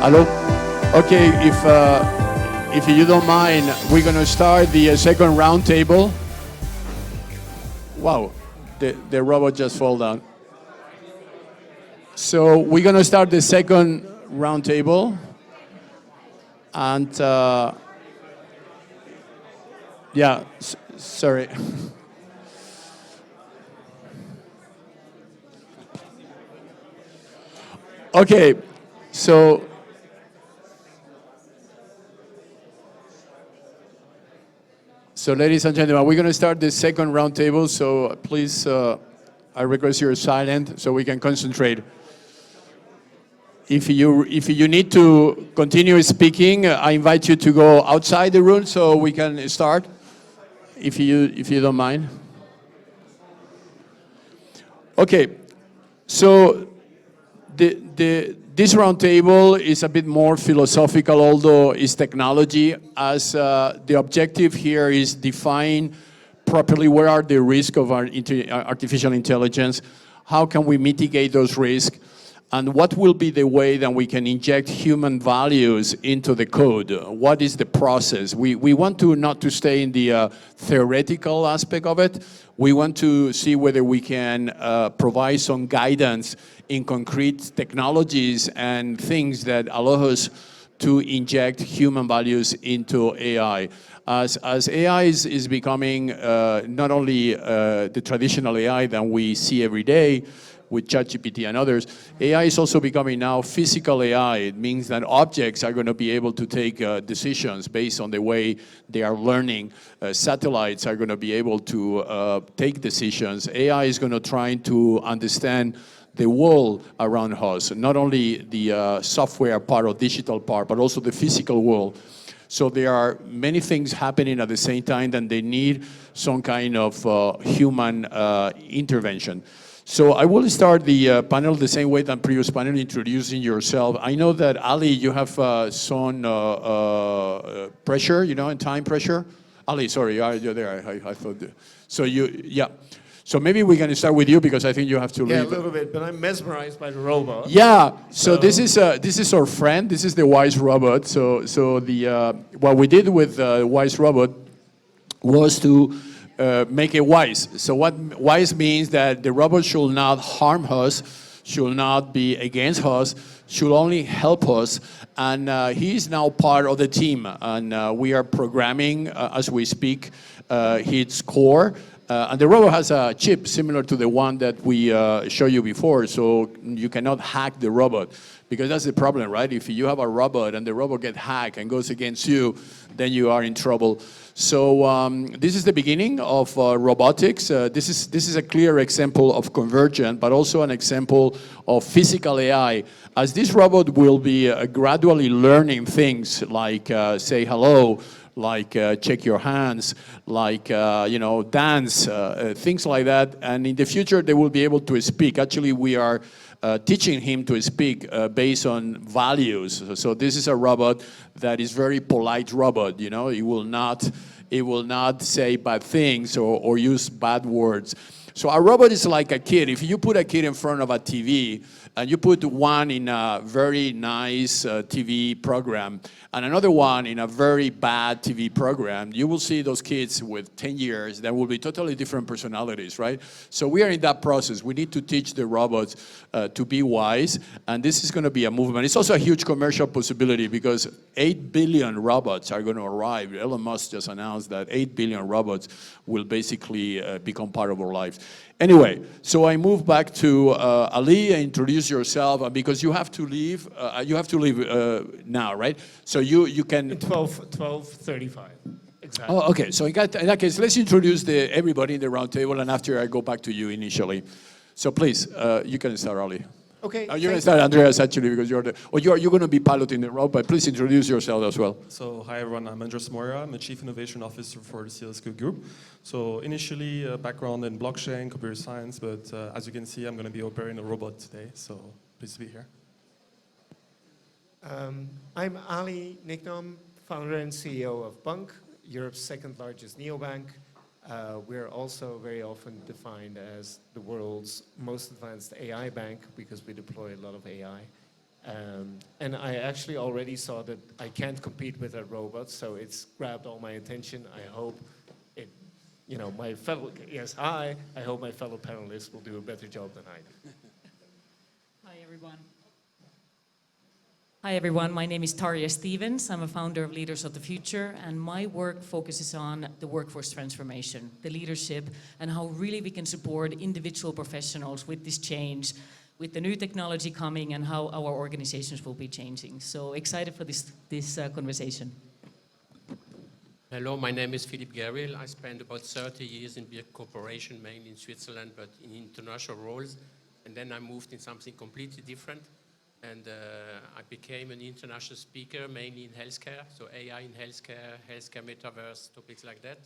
Hello? Okay, if you don't mind, we're going to start the second round table. Wow, the robot just fell down. So we're going to start the second round table. And yeah, sorry. Okay, so ladies and gentlemen, we're going to start the second round table. So please, I request you're silent so we can concentrate. If you need to continue speaking, I invite you to go outside the room so we can start. If you don't mind. Okay, so this roundtable is a bit more philosophical, although it's technology, as the objective here is define properly where are the risks of our artificial intelligence, how can we mitigate those risks, and what will be the way that we can inject human values into the code? What is the process? We want to not to stay in the theoretical aspect of it. We want to see whether we can provide some guidance in concrete technologies and things that allow us to inject human values into AI. As AI is becoming not only the traditional AI that we see every day, with ChatGPT and others, AI is also becoming now physical AI. It means that objects are going to be able to take decisions based on the way they are learning. Satellites are going to be able to take decisions. AI is going to try to understand the world around us, not only the software part or digital part, but also the physical world. So there are many things happening at the same time, and they need some kind of human intervention. So I will start the panel the same way than previous panel, introducing yourself. I know that Ali, you have some pressure, and time pressure. Ali, sorry, you're there. I thought. So yeah. So maybe we can start with you because I think you have to leave. Yeah, a little bit, but I'm mesmerized by the robot. Yeah. So this is our friend. This is the Wise robot. So the what we did with the Wise robot was to make it wise. So what wise means that the robot should not harm us, should not be against us, should only help us. And he is now part of the team. And we are programming as we speak his core. And the robot has a chip similar to the one that we showed you before. So you cannot hack the robot. Because that's the problem, right? If you have a robot and the robot gets hacked and goes against you, then you are in trouble. So this is the beginning of robotics. This is a clear example of convergent, but also an example of physical AI. As this robot will be gradually learning things like say hello, like check your hands, like dance, things like that. And in the future, they will be able to speak. Actually, we are teaching him to speak based on values. So this is a robot that is very polite robot. It will not say bad things or use bad words. So a robot is like a kid. If you put a kid in front of a TV and you put one in a very nice TV program and another one in a very bad TV program, you will see those kids with 10 years that will be totally different personalities, right? So we are in that process. We need to teach the robots to be wise, and this is going to be a movement. It's also a huge commercial possibility because 8 billion robots are going to arrive. Elon Musk just announced that 8 billion robots will basically become part of our lives. Anyway, so I move back to Ali. Introduce yourself because you have to leave. You have to leave now, right? So you can 12:35. Exactly. Oh, okay. So in that case, let's introduce everybody in the round table, and after I go back to you initially. So please, you can start, Ali. Okay. You're going to start, Andreas, actually, because you're going to be piloting the robot. But please introduce yourself as well. So hi everyone, I'm Andres Moira. I'm a Chief Innovation Officer for the CLSQ Group. So initially, a background in blockchain, computer science, but as you can see, I'm going to be operating a robot today. So pleased to be here. I'm Ali Niknam, founder and CEO of Bunk, Europe's second largest neobank. We're also very often defined as the world's most advanced AI bank because we deploy a lot of AI And I actually already saw that I can't compete with a robot, so it's grabbed all my attention. I hope it, my fellow, yes, I hope my fellow panelists will do a better job than I do. Hi, everyone. Hi, everyone. My name is Tarja Stevens. I'm a founder of Leaders of the Future, and my work focuses on the workforce transformation, the leadership, and how really we can support individual professionals with this change, with the new technology coming, and how our organizations will be changing. So excited for this conversation. Hello, my name is Philippe Garril. I spent about 30 years in big corporation, mainly in Switzerland, but in international roles. And then I moved in something completely different. And I became an international speaker, mainly in healthcare. So AI in healthcare, healthcare metaverse, topics like that.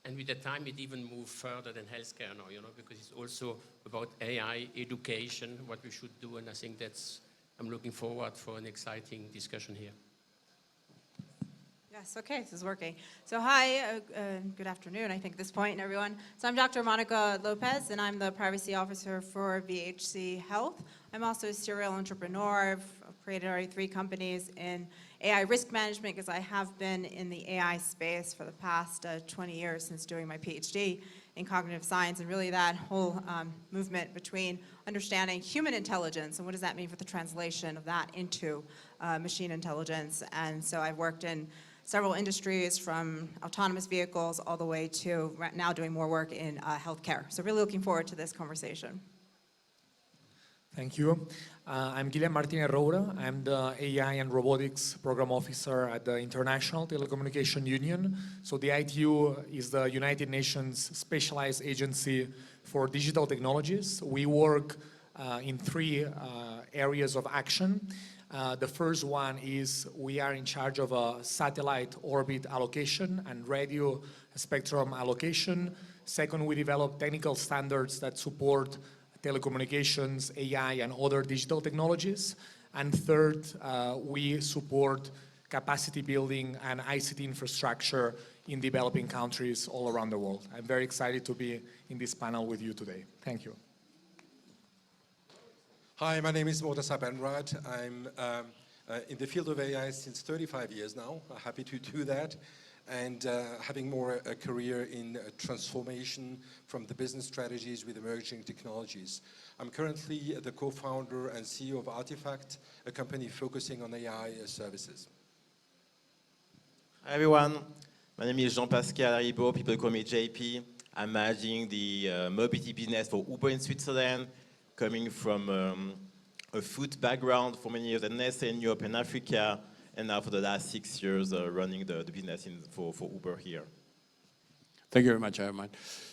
And with the time, it even moved further than healthcare now, because it's also about AI education, what we should do. And I think I'm looking forward for an exciting discussion here. Yes, okay, this is working. So hi, good afternoon, I think at this point, everyone. So I'm Dr. Monica Lopez, and I'm the privacy officer for VHC Health. I'm also a serial entrepreneur. I've created already 3 companies in AI risk management because I have been in the AI space for the past 20 years since doing my PhD in cognitive science, and really that whole movement between understanding human intelligence and what does that mean for the translation of that into machine intelligence. And so I've worked in several industries, from autonomous vehicles all the way to right now doing more work in healthcare. So really looking forward to this conversation. Thank you. I'm Guilherme Martinez Roura. I'm the AI and Robotics Program Officer at the International Telecommunication Union. So the ITU is the United Nations Specialized Agency for Digital Technologies. We work in 3 areas of action. The first one is we are in charge of a satellite orbit allocation and radio spectrum allocation. Second, we develop technical standards that support telecommunications, AI, and other digital technologies. And third, we support capacity building and ICT infrastructure in developing countries all around the world. I'm very excited to be in this panel with you today. Thank you. Hi, my name is Mortaza Benrad. I'm in the field of AI since 35 years now. Happy to do that. And having more a career in transformation from the business strategies with emerging technologies. I'm currently the co-founder and CEO of Artifact, a company focusing on AI services. Hi everyone, my name is Jean-Pascal Haribo, people call me JP. I'm managing the mobility business for Uber in Switzerland, coming from a food background for many years at Nestlé in Europe and Africa, and now for the last 6 years running the business for Uber here. Thank you very much, Herman.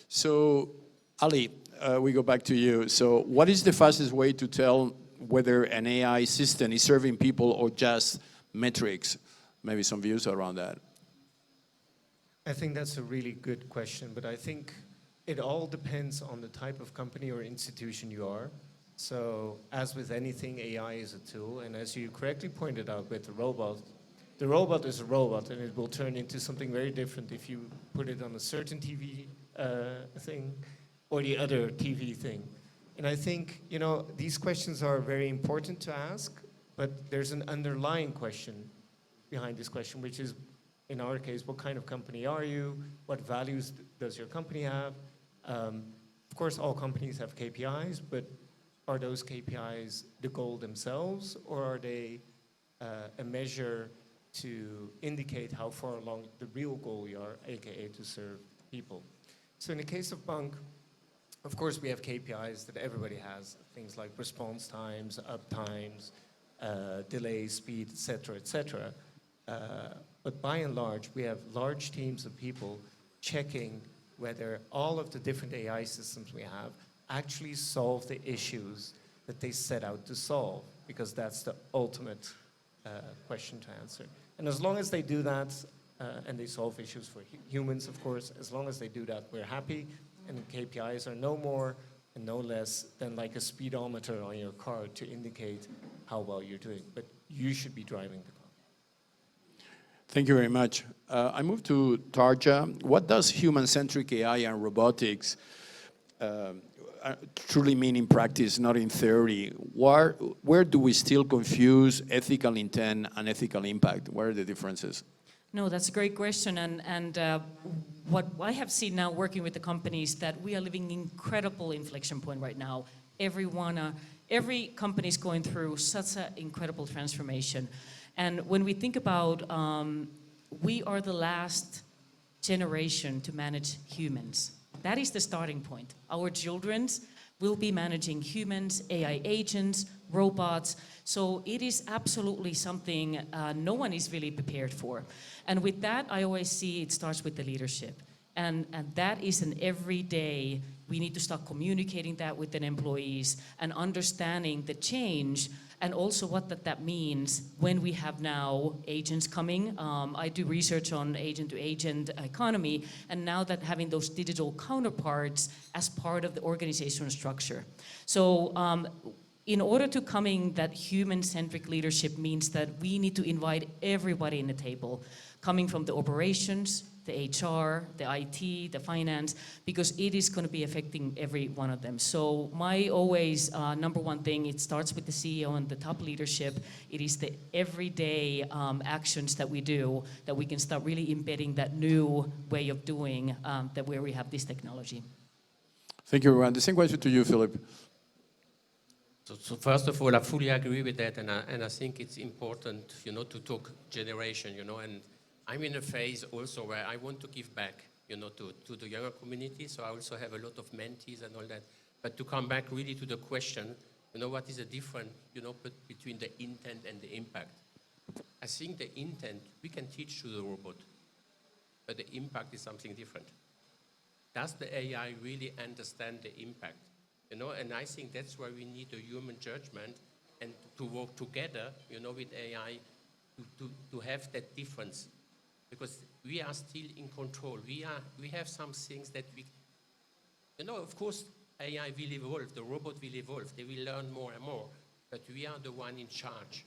So, Ali, we go back to you. So, what is the fastest way to tell whether an AI system is serving people or just metrics? Maybe some views around that. I think that's a really good question, but I think it all depends on the type of company or institution you are. So, as with anything, AI is a tool, and as you correctly pointed out with the robot is a robot, and it will turn into something very different if you put it on a certain TV thing or the other TV thing. And I think, these questions are very important to ask, but there's an underlying question behind this question, which is, in our case, what kind of company are you? What values does your company have? Of course, all companies have KPIs, but are those KPIs the goal themselves, or are they a measure to indicate how far along the real goal we are, aka to serve people? So in the case of Bank, of course we have KPIs that everybody has, things like response times, up times, delay, speed, etc., etc. But by and large, we have large teams of people checking whether all of the different AI systems we have actually solve the issues that they set out to solve, because that's the ultimate question to answer. And as long as they do that, and they solve issues for humans, of course, as long as they do that, we're happy, and KPIs are no more and no less than like a speedometer on your car to indicate how well you're doing. But you should be driving the car. Thank you very much. I move to Tarja. What does human-centric AI and robotics, truly mean in practice, not in theory. Where do we still confuse ethical intent and ethical impact? What are the differences? No, that's a great question. And what I have seen now working with the companies, that we are living an incredible inflection point right now. Every company is going through such an incredible transformation. And when we think about, we are the last generation to manage humans. That is the starting point. Our children will be managing humans, AI agents, robots. So it is absolutely something no one is really prepared for. And with that, I always see it starts with the leadership. And that is an everyday, we need to start communicating that with the employees and understanding the change and also what that means when we have now agents coming. I do research on agent-to-agent economy, and now that having those digital counterparts as part of the organizational structure. So in order to coming that human-centric leadership means that we need to invite everybody in the table, coming from the operations, the HR, the IT, the finance, because it is going to be affecting every one of them. So my always number one thing, it starts with the CEO and the top leadership. It is the everyday actions that we do that we can start really embedding that new way of doing that where we have this technology. Thank you, everyone. The same question to you, Philip. So first of all, I fully agree with that, and I think it's important, to talk generation, and I'm in a phase also where I want to give back, to the younger community. So I also have a lot of mentees and all that. But to come back really to the question, what is the difference, between the intent and the impact? I think the intent we can teach to the robot, but the impact is something different. Does the AI really understand the impact? And I think that's where we need a human judgment and to work together, with AI to have that difference. Because we are still in control. We have some things that we, of course, AI will evolve, the robot will evolve, they will learn more and more, but we are the one in charge.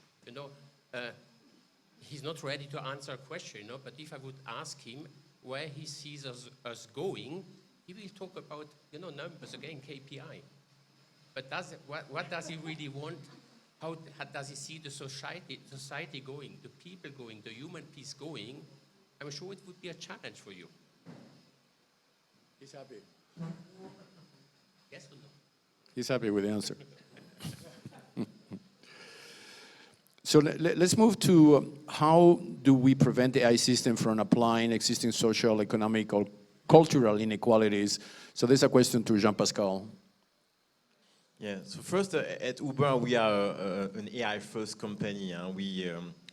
He's not ready to answer a question, but if I would ask him where he sees us going, he will talk about, numbers, again, KPI. But what does he really want? How does he see the society going, the people going, the human piece going? I'm sure it would be a challenge for you. He's happy. Yes or no? He's happy with the answer. So let's move to how do we prevent the AI system from applying existing social, economic, or cultural inequalities? So there's a question to Jean-Pascal. Yeah, so first at Uber, we are an AI-first company.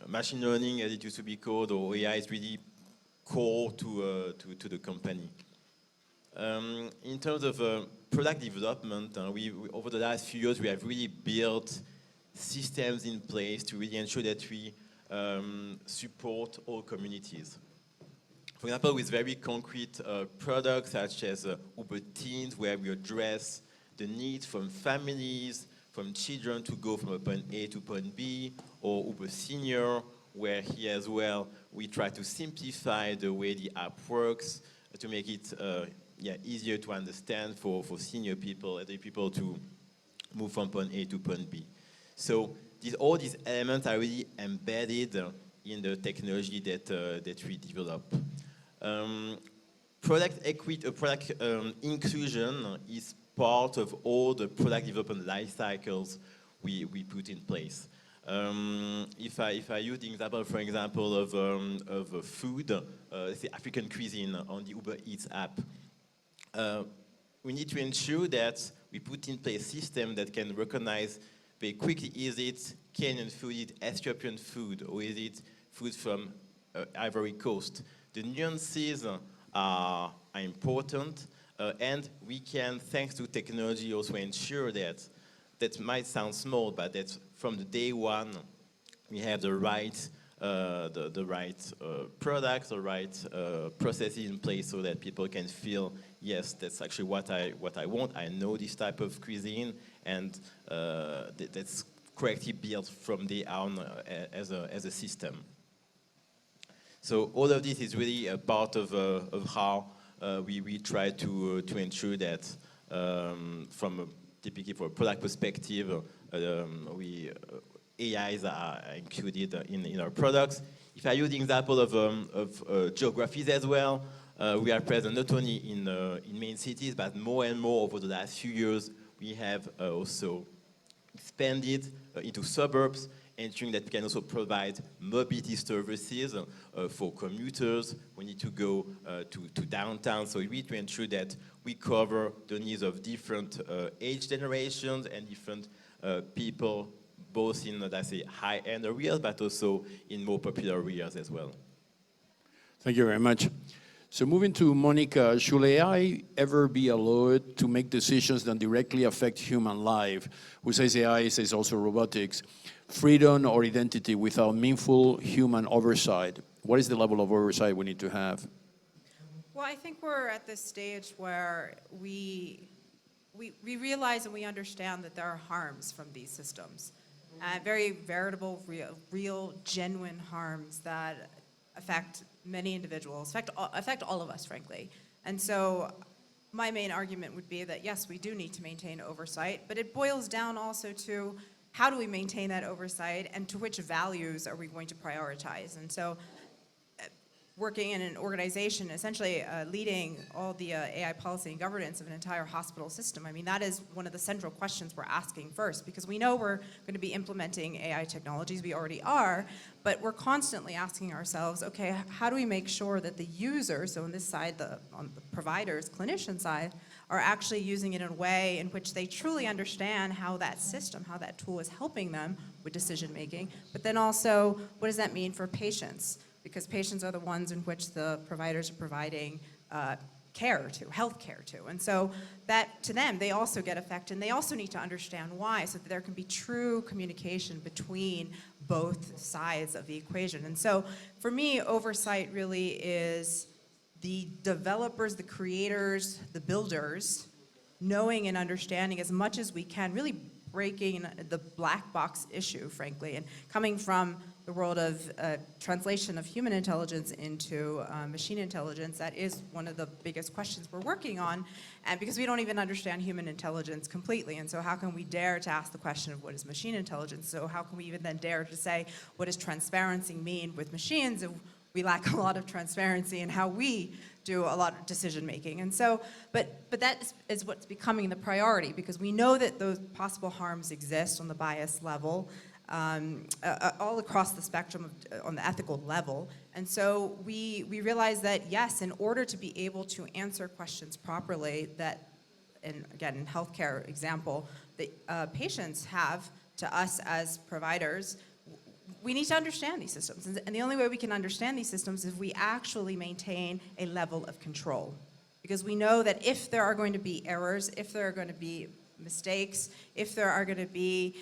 Machine learning, as it used to be called, or AI is really core to the company. In terms of product development, we over the last few years, we have really built systems in place to really ensure that we support all communities. For example, with very concrete products such as Uber Teens, where we address the needs from families, from children to go from point A to point B, or Uber Senior, where here as well, we try to simplify the way the app works to make it easier to understand for senior people, elderly people to move from point A to point B. So all these elements are really embedded in the technology that we develop. Product equity, product inclusion is part of all the product development life cycles we put in place. If I use the example, for example, of food, the African cuisine on the Uber Eats app, we need to ensure that we put in place a system that can recognize very quickly, is it Kenyan food, is it Ethiopian food, or is it food from Ivory Coast? The nuances are important, and we can, thanks to technology, also ensure that might sound small, but that from the day one, we have the right products, the right processes in place so that people can feel, yes, that's actually what I want. I know this type of cuisine, and that's correctly built from day on as a system. So all of this is really a part of how we try to ensure that typically for a product perspective, AIs are included in our products. If I use the example of geographies as well, we are present not only in main cities, but more and more over the last few years, we have also expanded into suburbs, ensuring that we can also provide mobility services for commuters. We need to go to downtown, so we need to ensure that we cover the needs of different age generations and different people, both in, let's say, high-end areas, but also in more popular areas as well. Thank you very much. So moving to Monica, should AI ever be allowed to make decisions that directly affect human life? Who says AI says also robotics. Freedom or identity without meaningful human oversight. What is the level of oversight we need to have? Well, I think we're at this stage where we realize and we understand that there are harms from these systems. Very veritable, real, genuine harms that affect many individuals, affect all of us, frankly. And so my main argument would be that, yes, we do need to maintain oversight, but it boils down also to how do we maintain that oversight and to which values are we going to prioritize? And so working in an organization, essentially leading all the AI policy and governance of an entire hospital system, I mean, that is one of the central questions we're asking first, because we know we're going to be implementing AI technologies, we already are, but we're constantly asking ourselves, okay, how do we make sure that the users, so on this side, on the providers, clinician side, are actually using it in a way in which they truly understand how that system, how that tool is helping them with decision making, but then also, what does that mean for patients? Because patients are the ones in which the providers are providing care to, health care to. And so that, to them, they also get affected, and they also need to understand why, so that there can be true communication between both sides of the equation. And so for me, oversight really is the developers, the creators, the builders, knowing and understanding as much as we can, really breaking the black box issue, frankly, and coming from the world of translation of human intelligence into machine intelligence. That is one of the biggest questions we're working on, and because we don't even understand human intelligence completely, and so how can we dare to ask the question of what is machine intelligence? So how can we even then dare to say what does transparency mean with machines if we lack a lot of transparency in how we do a lot of decision making? And so, but that is what's becoming the priority, because we know that those possible harms exist on the bias level, all across the spectrum on the ethical level. And so we realize that, yes, in order to be able to answer questions properly that, and again, in healthcare example, that patients have to us as providers, we need to understand these systems. And the only way we can understand these systems is if we actually maintain a level of control. Because we know that if there are going to be errors, if there are going to be mistakes, if there are going to be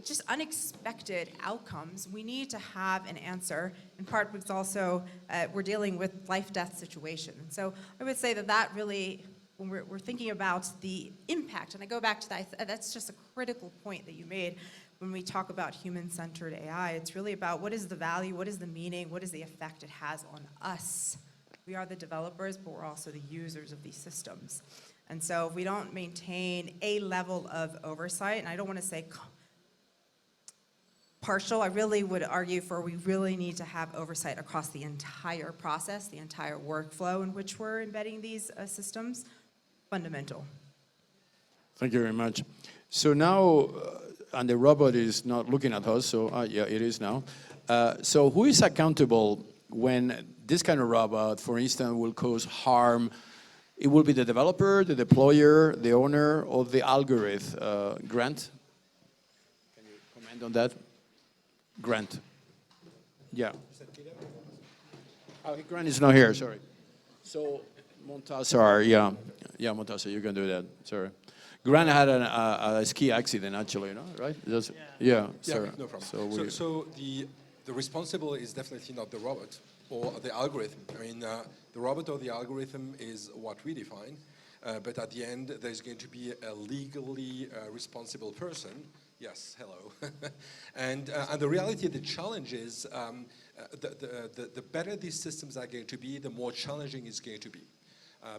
just unexpected outcomes, we need to have an answer, in part because also we're dealing with life-death situation. And so I would say that really, when we're thinking about the impact, and I go back to that, that's just a critical point that you made when we talk about human-centered AI. It's really about what is the value, what is the meaning, what is the effect it has on us. We are the developers, but we're also the users of these systems. And so if we don't maintain a level of oversight, and I don't want to say partial, I really would argue for we really need to have oversight across the entire process, the entire workflow in which we're embedding these systems. Fundamental. Thank you very much. So now, and the robot is not looking at us, so yeah, it is now. So who is accountable when this kind of robot, for instance, will cause harm? It will be the developer, the deployer, the owner, or the algorithm. Grant? Can you comment on that? Grant. Yeah. Oh, Grant is not here, sorry. So, Montasar, yeah. Yeah, Montasar, you can do that, sorry. Grant had a ski accident, actually, no? Right? Yeah, sorry. No problem. So the responsible is definitely not the robot or the algorithm. I mean, the robot or the algorithm is what we define, but at the end, there's going to be a legally responsible person. Yes, hello. And the reality, the challenge is, the better these systems are going to be, the more challenging it's going to be.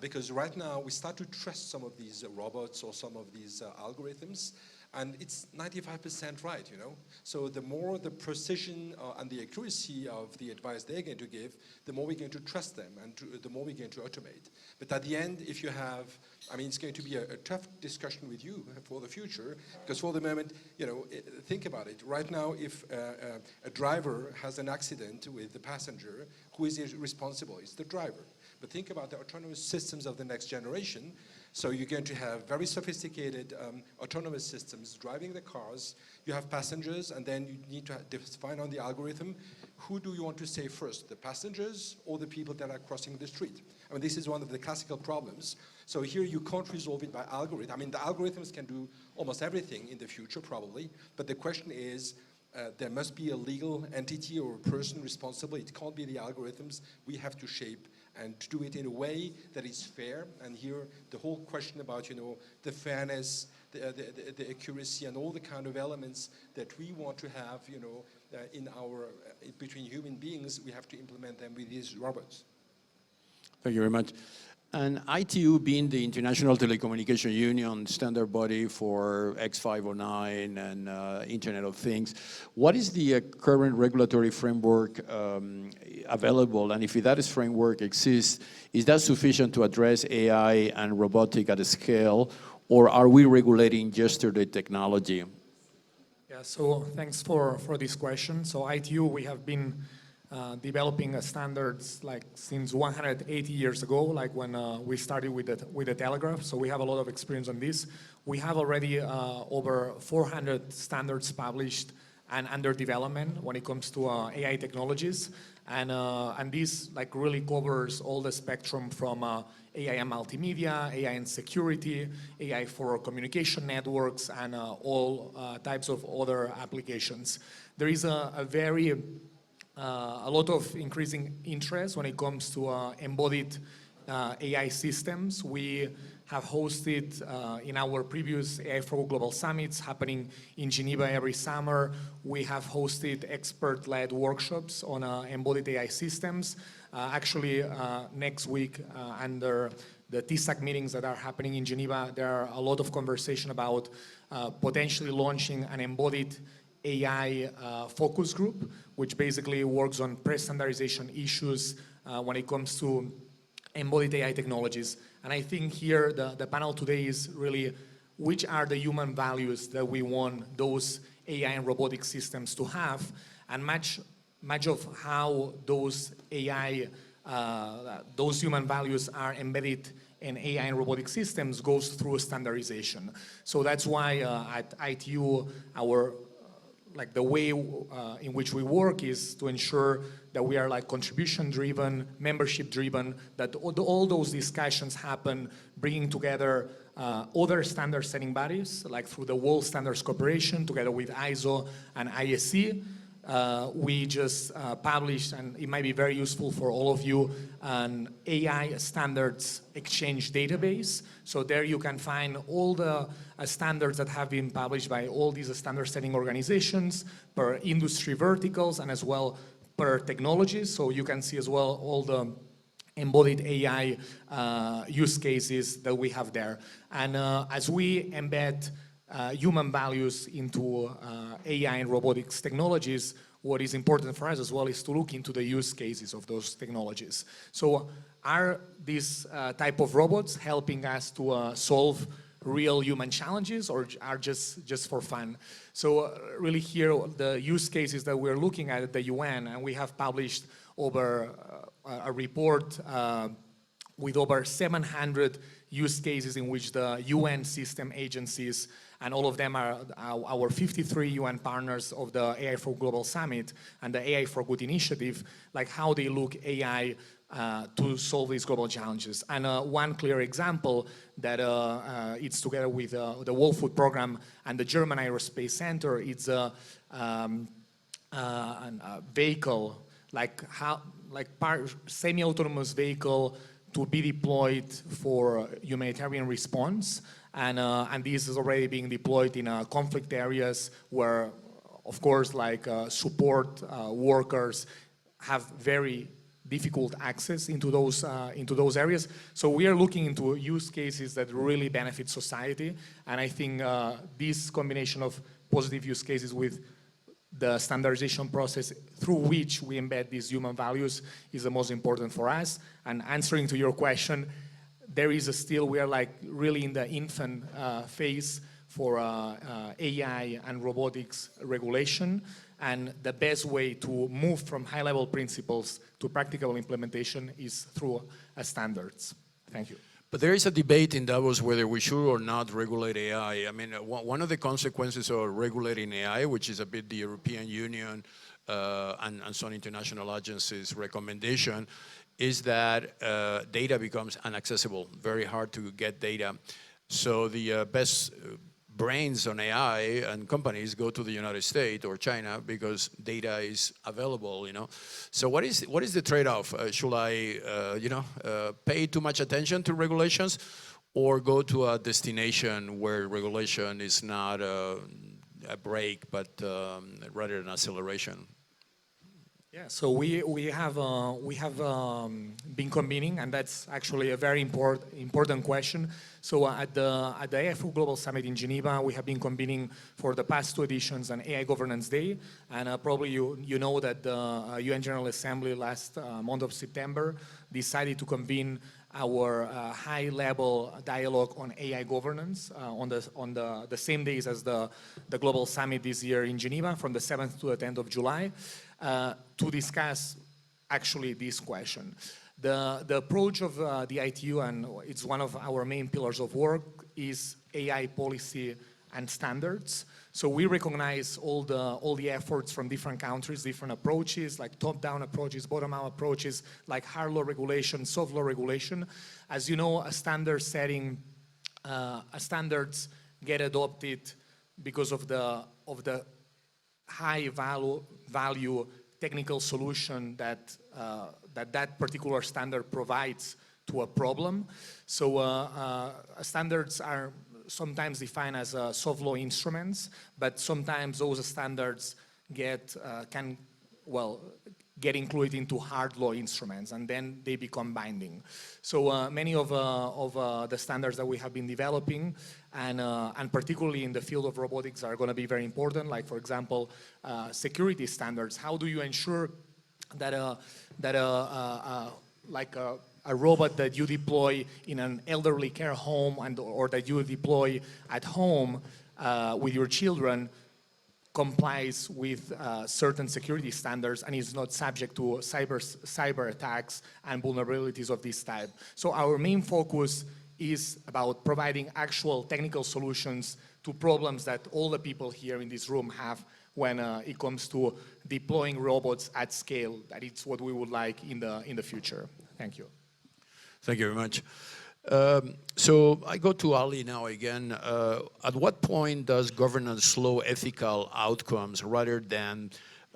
Because right now we start to trust some of these robots or some of these algorithms, and it's 95% right, you know. So the more the precision and the accuracy of the advice they're going to give, the more we're going to trust them, and the more we're going to automate. But at the end, if you have, I mean, it's going to be a tough discussion with you for the future, because for the moment, you know, think about it. Right now, if a driver has an accident with the passenger, who is responsible? It's the driver. But think about the autonomous systems of the next generation. So you're going to have very sophisticated autonomous systems driving the cars. You have passengers, and then you need to define on the algorithm, who do you want to save first, the passengers or the people that are crossing the street? I mean, this is one of the classical problems. So here you can't resolve it by algorithm. I mean, the algorithms can do almost everything in the future, probably. But the question is, there must be a legal entity or a person responsible. It can't be the algorithms. We have to shape and to do it in a way that is fair. And here, the whole question about, you know, the fairness, the accuracy, and all the kind of elements that we want to have, you know, in our between human beings, we have to implement them with these robots. Thank you very much. And ITU, being the International Telecommunication Union standard body for X509 and Internet of Things, what is the current regulatory framework available? And if that framework exists, is that sufficient to address AI and robotic at a scale, or are we regulating yesterday technology? Yeah, so thanks for this question. So ITU, we have been developing standards like since 180 years ago, like when we started with the telegraph. So we have a lot of experience on this. We have already over 400 standards published and under development when it comes to AI technologies. And this like really covers all the spectrum from AI and multimedia, AI and security, AI for communication networks, and all types of other applications. There is a lot of increasing interest when it comes to embodied AI systems. We have hosted in our previous AI for Global Summits happening in Geneva every summer. We have hosted expert-led workshops on embodied AI systems. Actually, next week under the TISAC meetings that are happening in Geneva, there are a lot of conversation about potentially launching an embodied AI focus group, which basically works on pre-standardization issues when it comes to embodied AI technologies. And I think here the panel today is really which are the human values that we want those AI and robotic systems to have, and much of how those AI, those human values are embedded in AI and robotic systems goes through standardization. So that's why at ITU, like the way in which we work is to ensure that we are like contribution-driven, membership-driven, that all those discussions happen, bringing together other standard-setting bodies, like through the World Standards Corporation, together with ISO and ISC. We just published, and it might be very useful for all of you, an AI standards exchange database. So there you can find all the standards that have been published by all these standard setting organizations per industry verticals and as well per technologies. So you can see as well all the embodied AI use cases that we have there. And as we embed human values into AI and robotics technologies, what is important for us as well is to look into the use cases of those technologies. So are these type of robots helping us to solve real human challenges, or are just for fun? So really here, the use cases that we're looking at the UN, and we have published over a report with over 700 use cases in which the UN system agencies, and all of them are our 53 UN partners of the AI for Global Summit and the AI for Good initiative, like how they look AI to solve these global challenges. And one clear example that it's together with the World Food Program and the German Aerospace Center, it's a vehicle, like semi-autonomous vehicle to be deployed for humanitarian response. And this is already being deployed in conflict areas where, of course, like support workers have very difficult access into those areas. So we are looking into use cases that really benefit society, and I think this combination of positive use cases with the standardization process through which we embed these human values is the most important for us. And answering to your question, there is still, we are like really in the infant phase for AI and robotics regulation. And the best way to move from high-level principles to practical implementation is through standards. Thank you. But there is a debate in Davos whether we should or not regulate AI. I mean, one of the consequences of regulating AI, which is a bit the European Union and some international agencies' recommendation, is that data becomes inaccessible, very hard to get data. So the best brains on AI and companies go to the United States or China because data is available, you know. So what is the trade-off? Should I, pay too much attention to regulations or go to a destination where regulation is not a brake, but rather an acceleration? Yeah, so we have been convening, and that's actually a very important question. So at the AI for Global Summit in Geneva, we have been convening for the past 2 editions an AI Governance Day, and probably you know that the UN General Assembly last month of September decided to convene our high-level dialogue on AI governance on the same days as the Global Summit this year in Geneva, from the 7th to the 10th of July. To discuss actually this question. The approach of the ITU, and it's one of our main pillars of work, is AI policy and standards. So we recognize all the efforts from different countries, different approaches, like top-down approaches, bottom-up approaches, like hard law regulation, soft law regulation. As you know, standards get adopted because of the high value technical solution that that particular standard provides to a problem. So standards are sometimes defined as soft law instruments, but sometimes those standards can included into hard law instruments, and then they become binding. So many of the standards that we have been developing, and particularly in the field of robotics, are going to be very important. Like, for example, security standards. How do you ensure that a robot that you deploy in an elderly care home or that you deploy at home with your children complies with certain security standards and is not subject to cyber attacks and vulnerabilities of this type. So our main focus is about providing actual technical solutions to problems that all the people here in this room have when it comes to deploying robots at scale. That is what we would like in the future. Thank you. Thank you very much. So I go to Ali now again. At what point does governance slow ethical outcomes rather than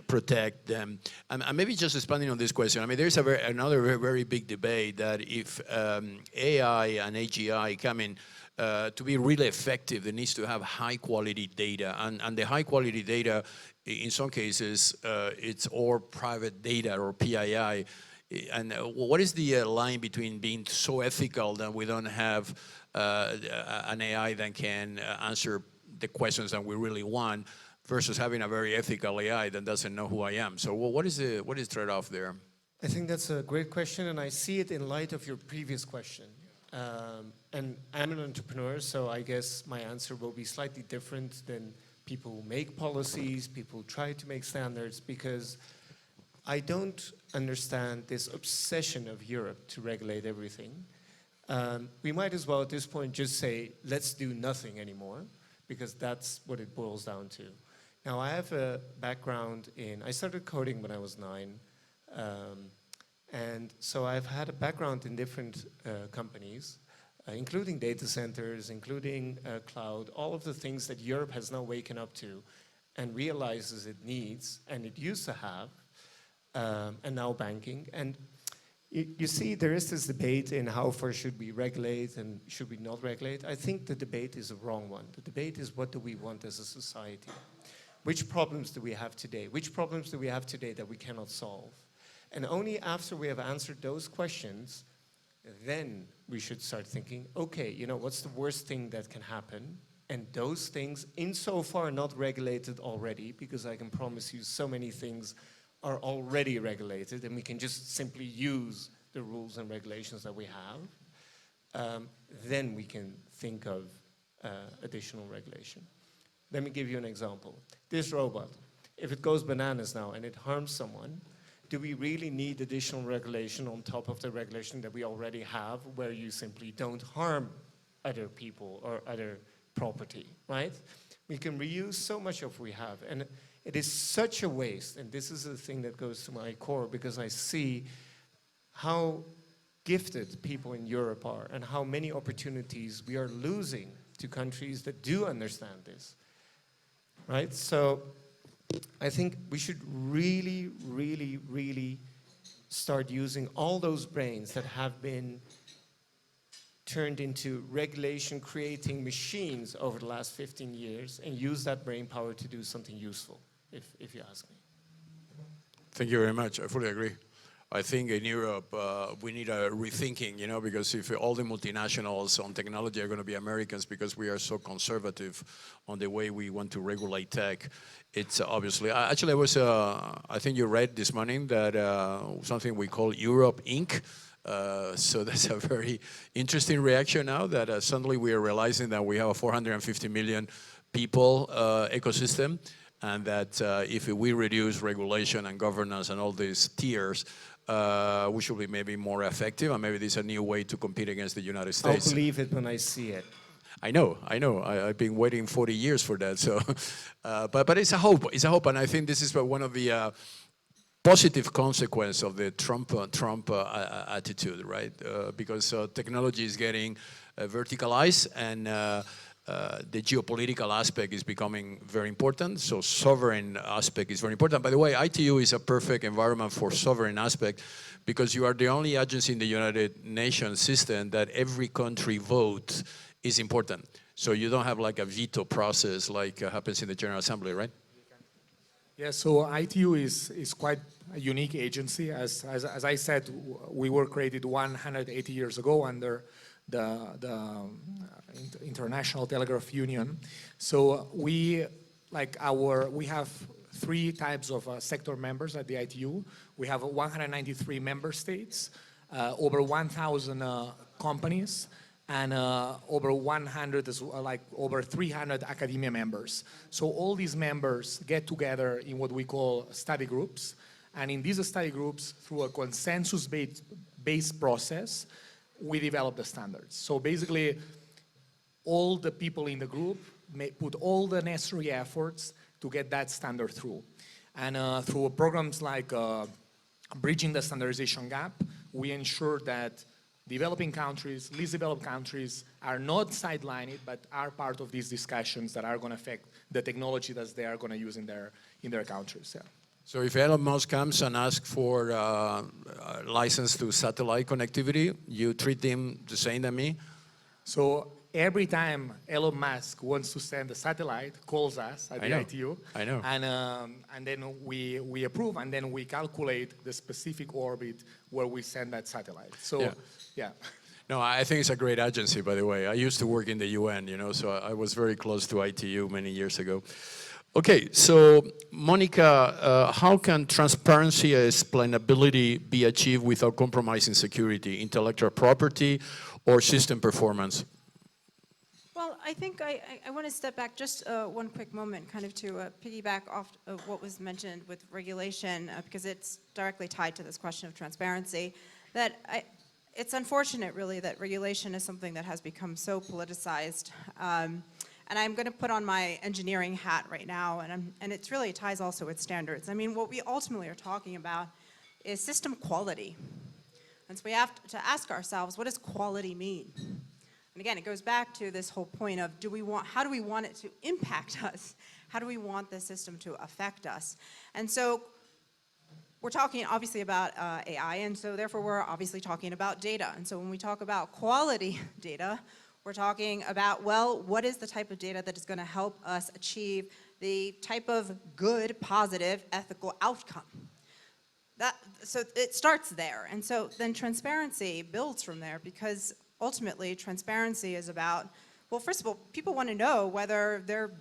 protect them? And maybe just expanding on this question, I mean, there's another very big debate that if AI and AGI come in to be really effective, it needs to have high quality data. And the high quality data, in some cases, it's all private data or PII. And what is the line between being so ethical that we don't have an AI that can answer the questions that we really want versus having a very ethical AI that doesn't know who I am? So what is the trade-off there? I think that's a great question, and I see it in light of your previous question. And I'm an entrepreneur, so I guess my answer will be slightly different than people who make policies, people who try to make standards, because I don't understand this obsession of Europe to regulate everything. We might as well at this point just say, let's do nothing anymore, because that's what it boils down to. Now, I have a background I started coding when I was 9, and so I've had a background in different companies, including data centers, including cloud, all of the things that Europe has now waken up to and realizes it needs, and it used to have, and now banking. And you see, there is this debate in how far should we regulate and should we not regulate. I think the debate is a wrong one. The debate is, what do we want as a society? Which problems do we have today? Which problems do we have today that we cannot solve? And only after we have answered those questions, then we should start thinking, okay, you know, what's the worst thing that can happen? And those things, insofar not regulated already, because I can promise you so many things are already regulated, and we can just simply use the rules and regulations that we have, then we can think of additional regulation. Let me give you an example. This robot, if it goes bananas now and it harms someone, do we really need additional regulation on top of the regulation that we already have, where you simply don't harm other people or other property, right? We can reuse so much of what we have, and it is such a waste, and this is the thing that goes to my core, because I see how gifted people in Europe are and how many opportunities we are losing to countries that do understand this, right? So I think we should really, really, really start using all those brains that have been turned into regulation creating machines over the last 15 years and use that brain power to do something useful, if you ask me. Thank you very much. I fully agree. I think in Europe, we need a rethinking, you know, because if all the multinationals on technology are going to be Americans because we are so conservative on the way we want to regulate tech, it's obviously, actually I think you read this morning that something we call Europe Inc. So that's a very interesting reaction now that suddenly we are realizing that we have a 450 million people ecosystem, and that if we reduce regulation and governance and all these tiers, we should be maybe more effective, and maybe this is a new way to compete against the United States. I'll believe it when I see it. I know. I've been waiting 40 years for that. So, but it's a hope. It's a hope, and I think this is one of the positive consequence of the Trump attitude, right? Because technology is getting verticalized, and the geopolitical aspect is becoming very important. So sovereign aspect is very important. By the way, ITU is a perfect environment for sovereign aspect, because you are the only agency in the United Nations system that every country vote is important. So you don't have like a veto process like happens in the General Assembly, right? Yeah, so ITU is quite a unique agency. As I said, we were created 180 years ago under the International Telegraph Union. So we have 3 types of sector members at the ITU. We have 193 member states, over 1,000 companies, and over 100, over 300 academia members. So all these members get together in what we call study groups. And in these study groups, through a consensus-based process, we develop the standards. So basically, all the people in the group put all the necessary efforts to get that standard through. And through programs like Bridging the Standardization Gap, we ensure that developing countries, least developed countries are not sidelined, but are part of these discussions that are going to affect the technology that they are going to use in their countries. Yeah. So if Elon Musk comes and asks for a license to satellite connectivity, you treat him the same as me? So every time Elon Musk wants to send a satellite, calls us at the ITU. I know. And then we approve, and then we calculate the specific orbit where we send that satellite. So, yeah. No, I think it's a great agency, by the way. I used to work in the UN, you know, so I was very close to ITU many years ago. Okay, so Monica, how can transparency and explainability be achieved without compromising security, intellectual property, or system performance? Well, I think I want to step back just one quick moment, kind of to piggyback off of what was mentioned with regulation, because it's directly tied to this question of transparency. It's unfortunate, really, that regulation is something that has become so politicized. And I'm going to put on my engineering hat right now, and it really ties also with standards. I mean, what we ultimately are talking about is system quality. And so we have to ask ourselves, what does quality mean? And again, it goes back to this whole point of how do we want it to impact us? How do we want the system to affect us? And so we're talking obviously about AI, and so therefore we're obviously talking about data. And so when we talk about quality data, we're talking about, well, what is the type of data that is going to help us achieve the type of good, positive, ethical outcome? so it starts there. And so then transparency builds from there, because ultimately transparency is about, well, first of all, people want to know whether they're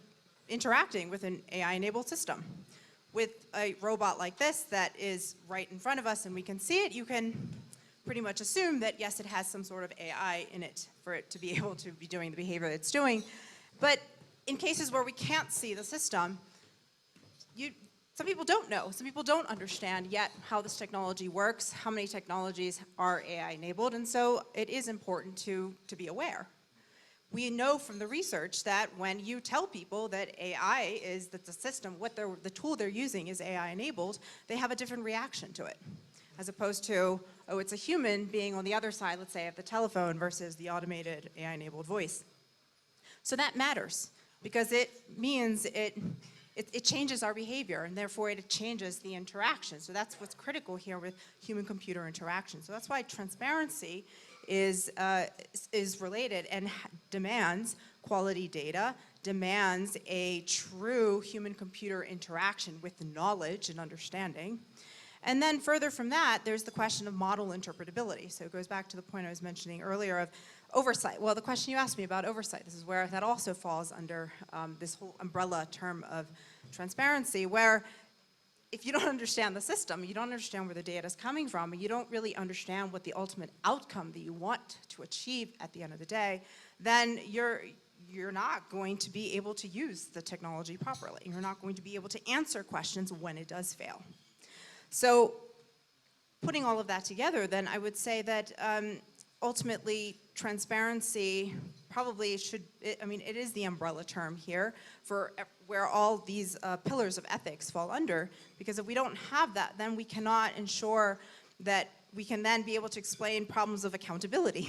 interacting with an AI-enabled system. With a robot like this that is right in front of us and we can see it, you can pretty much assume that, yes, it has some sort of AI in it for it to be able to be doing the behavior it's doing. But in cases where we can't see the system, some people don't know. Some people don't understand yet how this technology works, how many technologies are AI-enabled, and so it is important to be aware. We know from the research that when you tell people that AI is, that the system, the tool they're using is AI-enabled, they have a different reaction to it, as opposed to, oh, it's a human being on the other side, let's say, of the telephone versus the automated AI-enabled voice. So that matters, because it means it changes our behavior, and therefore it changes the interaction. So that's what's critical here with human-computer interaction. So that's why transparency is related and demands quality data, demands a true human-computer interaction with knowledge and understanding. And then further from that, there's the question of model interpretability. So it goes back to the point I was mentioning earlier of oversight. Well, the question you asked me about oversight, this is where that also falls under this whole umbrella term of transparency, where if you don't understand the system, you don't understand where the data is coming from, and you don't really understand what the ultimate outcome that you want to achieve at the end of the day, then you're not going to be able to use the technology properly. You're not going to be able to answer questions when it does fail. So putting all of that together, then I would say that ultimately transparency probably should, it is the umbrella term here for where all these pillars of ethics fall under, because if we don't have that, then we cannot ensure that we can then be able to explain problems of accountability.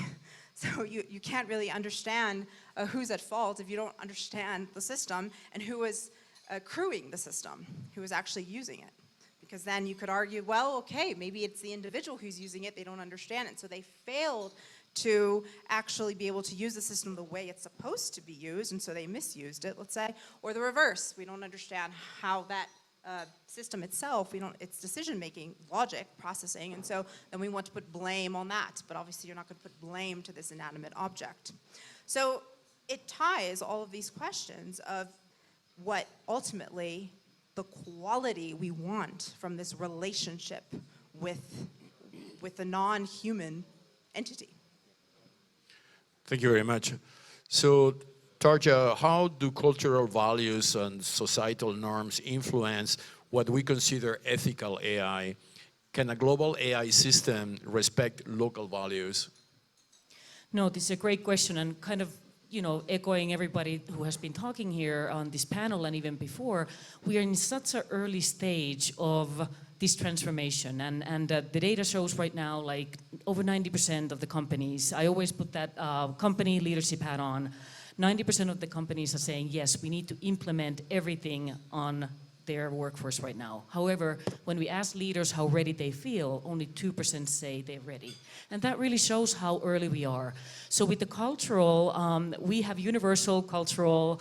So you can't really understand who's at fault if you don't understand the system and who is crewing the system, who is actually using it. Because then you could argue, well, okay, maybe it's the individual who's using it, they don't understand it, so they failed to actually be able to use the system the way it's supposed to be used, and so they misused it, let's say. Or the reverse, we don't understand how that system itself, it's decision-making, logic, processing, and so then we want to put blame on that, but obviously you're not going to put blame to this inanimate object. So it ties all of these questions of what ultimately the quality we want from this relationship with the non-human entity. Thank you very much. So, Tarja, how do cultural values and societal norms influence what we consider ethical AI? Can a global AI system respect local values? No, this is a great question, and kind of, echoing everybody who has been talking here on this panel and even before, we are in such an early stage of this transformation, and the data shows right now, like over 90% of the companies, I always put that company leadership hat on, 90% of the companies are saying, yes, we need to implement everything on their workforce right now. However, when we ask leaders how ready they feel, only 2% say they're ready. And that really shows how early we are. So with the cultural, we have universal cultural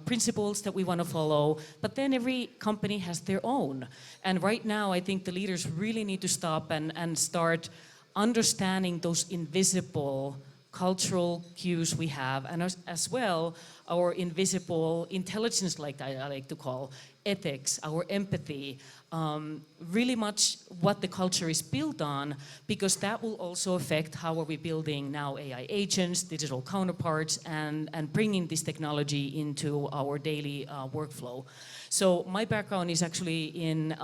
principles that we want to follow, but then every company has their own. And right now, I think the leaders really need to stop and start understanding those invisible cultural cues we have, and as well, our invisible intelligence, like I like to call, ethics, our empathy, really much what the culture is built on, because that will also affect how are we building now AI agents, digital counterparts, and bringing this technology into our daily workflow. So my background is actually in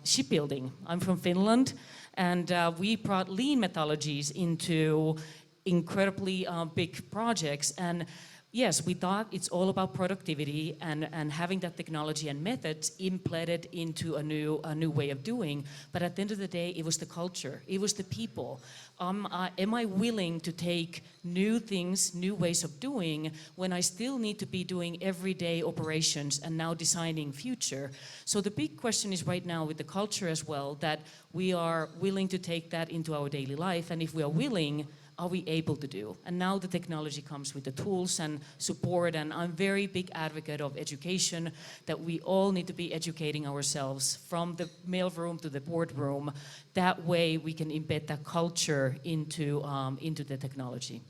shipbuilding. I'm from Finland, and we brought lean methodologies into incredibly big projects, and yes, we thought it's all about productivity and having that technology and methods embedded into a new way of doing. But at the end of the day, it was the culture, it was the people. Am I willing to take new things, new ways of doing, when I still need to be doing everyday operations and now designing future? So the big question is right now with the culture as well, that we are willing to take that into our daily life, and if we are willing, are we able to do? And now the technology comes with the tools and support, and I'm very big advocate of education, that we all need to be educating ourselves from the mailroom to the boardroom. That way we can embed that culture into the technology.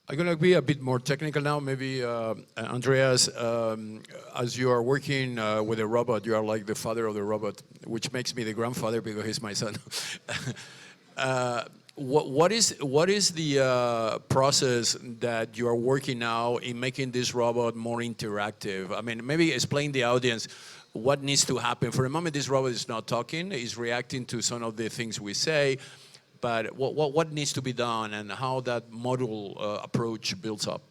I'm going to be a bit more technical now. Maybe, Andreas, as you are working with a robot, you are like the father of the robot, which makes me the grandfather because he's my son. What is the process that you are working now in making this robot more interactive? I mean, maybe explain the audience what needs to happen. For the moment, this robot is not talking, it's reacting to some of the things we say. But what needs to be done and how that model approach builds up?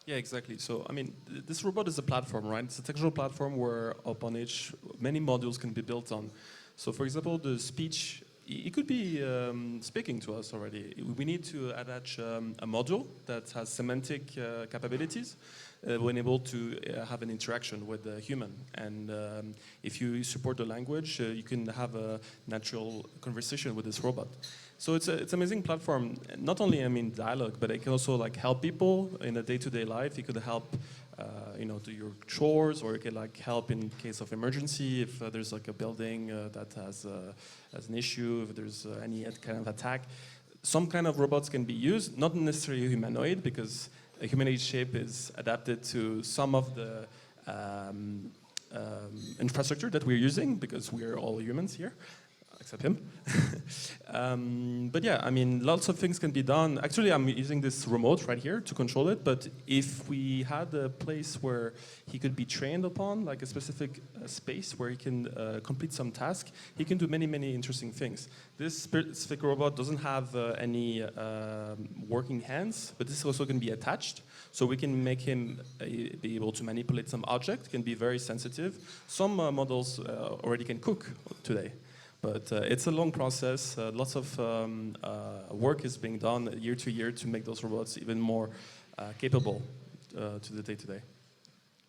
Yeah, exactly. So, I mean, this robot is a platform, right? It's a textual platform where upon which many modules can be built on. So, for example, the speech, it could be speaking to us already. We need to attach a module that has semantic capabilities when able to have an interaction with the human. And if you support the language, you can have a natural conversation with this robot. So it's an amazing platform. Not only, I mean, dialogue, but it can also like help people in a day-to-day life. It could help, do your chores, or it can like help in case of emergency if there's like a building that has an issue, if there's any kind of attack. Some kind of robots can be used, not necessarily humanoid, because a humanoid shape is adapted to some of the infrastructure that we're using, because we're all humans here, except him. But yeah, I mean, lots of things can be done. Actually, I'm using this remote right here to control it, but if we had a place where he could be trained upon, like a specific space where he can complete some task, he can do many, many interesting things. This specific robot doesn't have any working hands, but this also can be attached. So we can make him be able to manipulate some object, can be very sensitive. Some models already can cook today. But it's a long process. Lots of work is being done year to year to make those robots even more capable to the day-to-day.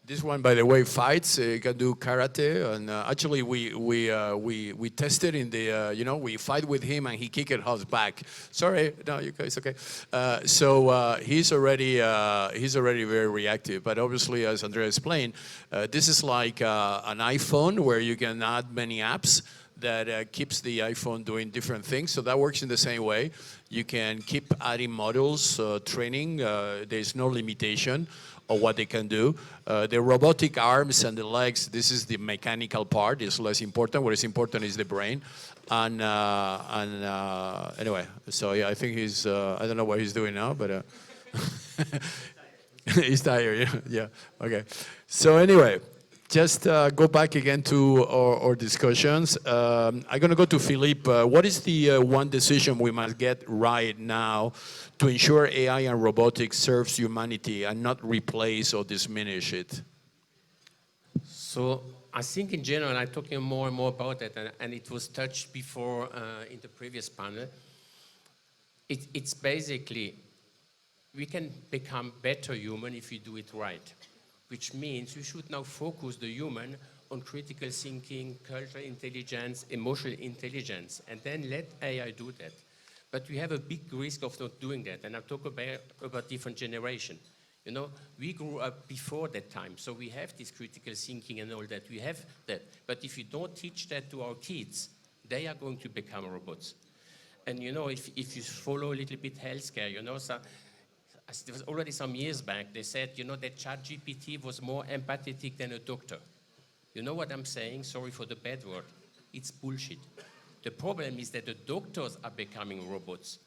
This one, by the way, fights. You can do karate, and actually, we tested in the we fight with him, and he kicked us back. Sorry, no, you guys, okay. So he's already very reactive. But obviously, as Andrea explained, this is like an iPhone where you can add many apps that keeps the iPhone doing different things. So that works in the same way. You can keep adding models, training. There's no limitation of what they can do. The robotic arms and the legs, this is the mechanical part. It's less important. What is important is the brain. And anyway, so yeah, I think he's, I don't know what he's doing now, but he's tired, yeah, okay. So anyway, just go back again to our discussions. I'm going to go to Philippe. What is the one decision we must get right now to ensure AI and robotics serves humanity and not replace or diminish it? So I think in general, I'm talking more and more about it, and it was touched before in the previous panel. It's basically, we can become better human if we do it right, which means we should now focus the human on critical thinking, cultural intelligence, emotional intelligence, and then let AI do that. But we have a big risk of not doing that, and I'm talking about different generation. You know, we grew up before that time, so we have this critical thinking and all that, we have that. But if you don't teach that to our kids, they are going to become robots. And you know, if you follow a little bit healthcare, you know, so there was already some years back, they said, you know, that ChatGPT was more empathetic than a doctor. You know what I'm saying? Sorry for the bad word. It's bullshit. The problem is that the doctors are becoming robots.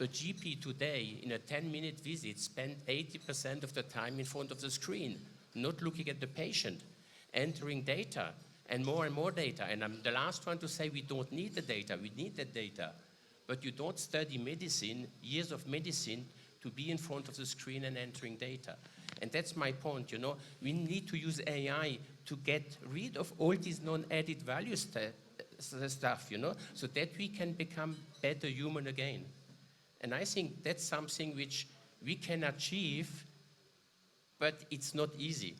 A GP today, in a 10-minute visit, spends 80% of the time in front of the screen, not looking at the patient, entering data, and more data. And I'm the last one to say we don't need the data. We need the data. But you don't study medicine, years of medicine, to be in front of the screen and entering data. And that's my point, you know. We need to use AI to get rid of all these non-added value stuff, you know, so that we can become better human again. And I think that's something which we can achieve, but it's not easy.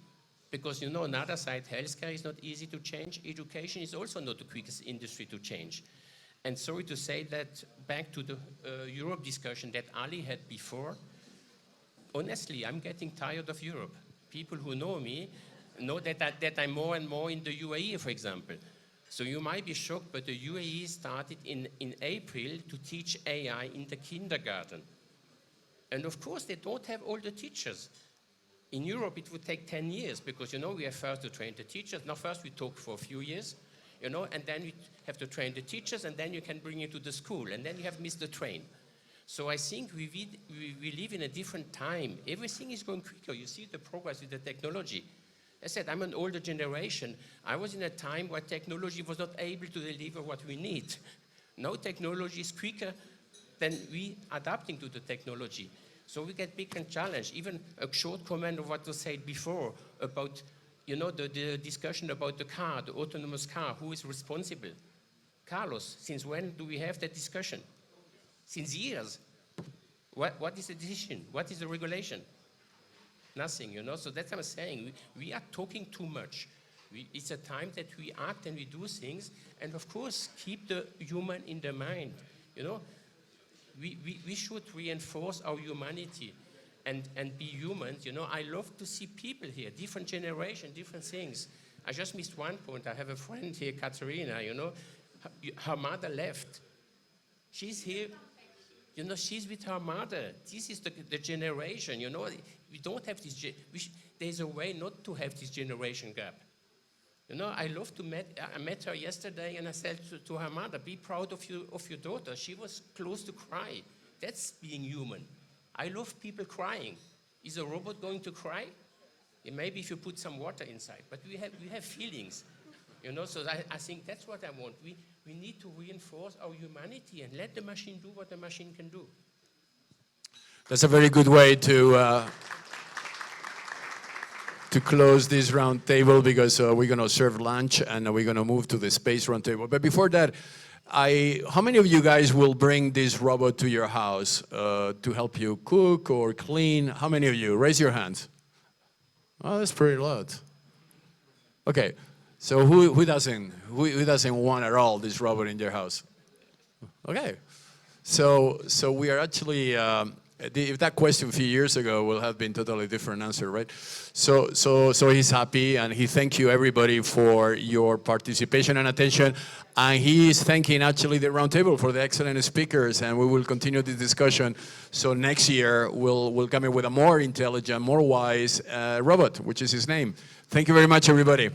Because, you know, another side, healthcare is not easy to change. Education is also not the quickest industry to change. And sorry to say that, back to the Europe discussion that Ali had before, honestly, I'm getting tired of Europe. People who know me know that I'm more and more in the UAE, for example. So you might be shocked, but the UAE started in April to teach AI in the kindergarten. And of course, they don't have all the teachers. In Europe, it would take 10 years because, we have first to train the teachers. Now, first we talk for a few years, and then we have to train the teachers, and then you can bring it to the school, and then you have missed the train. So I think we live in a different time. Everything is going quicker. You see the progress with the technology. I said, I'm an older generation. I was in a time where technology was not able to deliver what we need. Now technology is quicker than we adapting to the technology. So we get big and challenge. Even a short comment of what was said before about, the discussion about the car, the autonomous car, who is responsible? Carlos, since when do we have that discussion? Since years. What is the decision? What is the regulation? Nothing, So that's what I'm saying. We are talking too much. It's a time that we act and we do things, and of course, keep the human in the mind, We should reinforce our humanity and be humans, I love to see people here, different generation, different things. I just missed one point. I have a friend here, Katerina, her mother left. She's here. She's with her mother. This is the generation, We don't have this, there's a way not to have this generation gap. I met her yesterday and I said to her mother, be proud of your daughter. She was close to cry. That's being human. I love people crying. Is a robot going to cry? Yeah, maybe if you put some water inside, but we have feelings. So I think that's what I want. We need to reinforce our humanity and let the machine do what the machine can do. That's a very good way to close this round table, because we're going to serve lunch and we're going to move to the space round table. But before that, how many of you guys will bring this robot to your house to help you cook or clean? How many of you? Raise your hands. Oh, that's pretty loud. Okay. So who doesn't want at all this robot in their house? Okay, so we are actually if that question a few years ago will have been totally different answer, right? So he's happy, and he thank you everybody for your participation and attention, and he is thanking actually the roundtable for the excellent speakers, and we will continue this discussion. So next year we'll come in with a more intelligent, more wise robot, which is his name. Thank you very much, everybody.